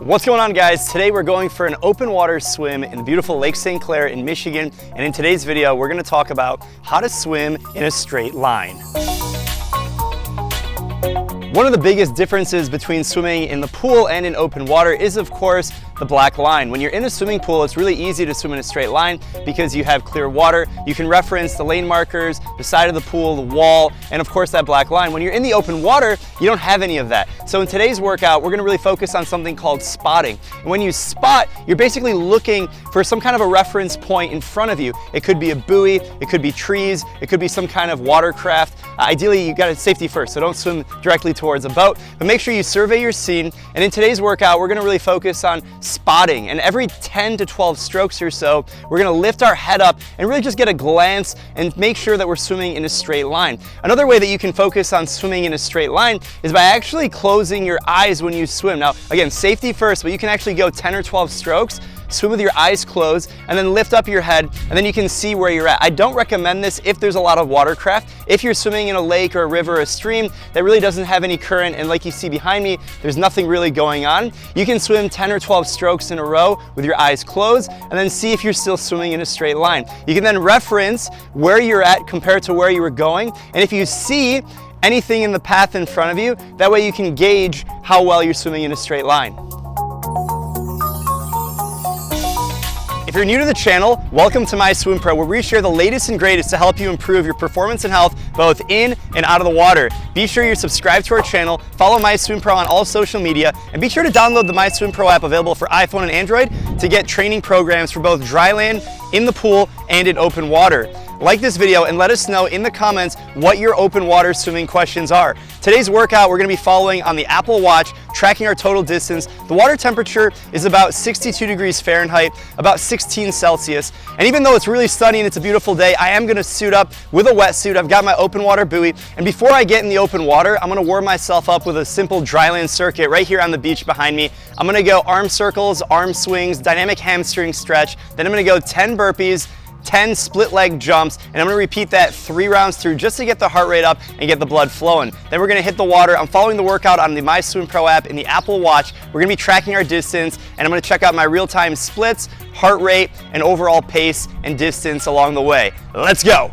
What's going on, guys? Today we're going for an open water swim in the beautiful Lake St. Clair in Michigan, and in today's video we're going to talk about how to swim in a straight line. One of the biggest differences between swimming in the pool and in open water is, of course, the black line. When you're in a swimming pool, it's really easy to swim in a straight line because you have clear water. You can reference the lane markers, the side of the pool, the wall, and of course that black line. When you're in the open water, you don't have any of that. So in today's workout, we're gonna really focus on something called spotting. And when you spot, you're basically looking for some kind of a reference point in front of you. It could be a buoy, it could be trees, it could be some kind of watercraft. Ideally, you got safety first, so don't swim directly towards a boat, but make sure you survey your scene. And in today's workout, we're gonna really focus on spotting. And every 10 to 12 strokes or so, we're gonna lift our head up and really just get a glance and make sure that we're swimming in a straight line. Another way that you can focus on swimming in a straight line is by actually closing your eyes when you swim. Now, again, safety first, but you can actually go 10 or 12 strokes, swim with your eyes closed, and then lift up your head, and then you can see where you're at. I don't recommend this if there's a lot of watercraft. If you're swimming in a lake or a river or a stream that really doesn't have any current, and like you see behind me, there's nothing really going on, you can swim 10 or 12 strokes in a row with your eyes closed, and then see if you're still swimming in a straight line. You can then reference where you're at compared to where you were going, and if you see anything in the path in front of you, that way you can gauge how well you're swimming in a straight line. If you're new to the channel, welcome to My Swim Pro, where we share the latest and greatest to help you improve your performance and health both in and out of the water. Be sure you're subscribed to our channel, follow My Swim Pro on all social media, and be sure to download the My Swim Pro app available for iPhone and Android to get training programs for both dryland, in the pool, and in open water. Like this video and let us know in the comments what your open water swimming questions are. Today's workout, we're gonna be following on the Apple Watch, tracking our total distance. The water temperature is about 62 degrees Fahrenheit, about 16 Celsius. And even though it's really sunny and it's a beautiful day, I am gonna suit up with a wetsuit. I've got my open water buoy. And before I get in the open water, I'm gonna warm myself up with a simple dryland circuit right here on the beach behind me. I'm gonna go arm circles, arm swings, dynamic hamstring stretch. Then I'm gonna go 10 burpees, 10 split leg jumps, and I'm gonna repeat that 3 rounds through just to get the heart rate up and get the blood flowing. Then we're gonna hit the water. I'm following the workout on the My Swim Pro app in the Apple Watch. We're gonna be tracking our distance, and I'm gonna check out my real-time splits, heart rate, and overall pace and distance along the way. Let's go.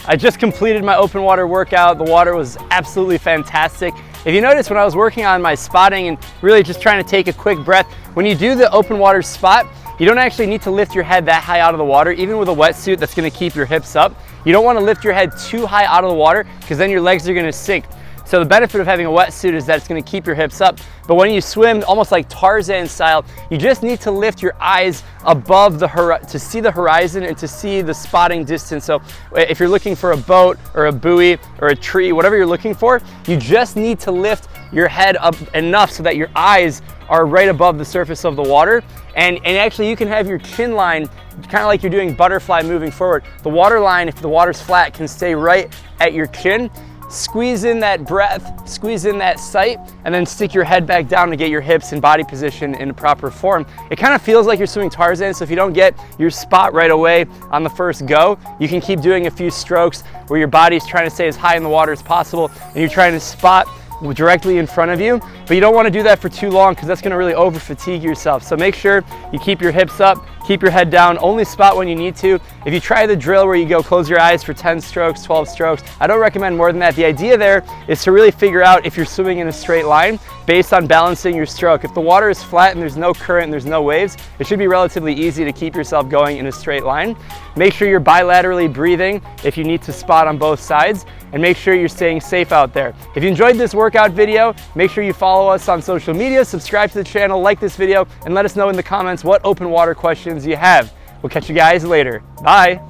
I just completed my open water workout. The water was absolutely fantastic. If you notice, when I was working on my spotting and really just trying to take a quick breath, when you do the open water spot, you don't actually need to lift your head that high out of the water, even with a wetsuit that's gonna keep your hips up. You don't wanna lift your head too high out of the water because then your legs are gonna sink. So the benefit of having a wetsuit is that it's gonna keep your hips up. But when you swim, almost like Tarzan style, you just need to lift your eyes above the horizon to see the horizon and to see the spotting distance. So if you're looking for a boat or a buoy or a tree, whatever you're looking for, you just need to lift your head up enough so that your eyes are right above the surface of the water. And actually you can have your chin line kind of like you're doing butterfly moving forward. The water line, if the water's flat, can stay right at your chin. Squeeze in that breath, squeeze in that sight, and then stick your head back down to get your hips and body position in a proper form. It kind of feels like you're swimming Tarzan, so if you don't get your spot right away on the first go, you can keep doing a few strokes where your body's trying to stay as high in the water as possible, and you're trying to spot directly in front of you, but you don't want to do that for too long because that's going to really over fatigue yourself. So make sure you keep your hips up, keep your head down, only spot when you need to. If you try the drill where you go close your eyes for 10 strokes, 12 strokes, I don't recommend more than that. The idea there is to really figure out if you're swimming in a straight line based on balancing your stroke. If the water is flat and there's no current and there's no waves, it should be relatively easy to keep yourself going in a straight line. Make sure you're bilaterally breathing if you need to spot on both sides, and make sure you're staying safe out there. If you enjoyed this workout video, make sure you follow us on social media, subscribe to the channel, like this video, and let us know in the comments what open water questions you have. We'll catch you guys later. Bye.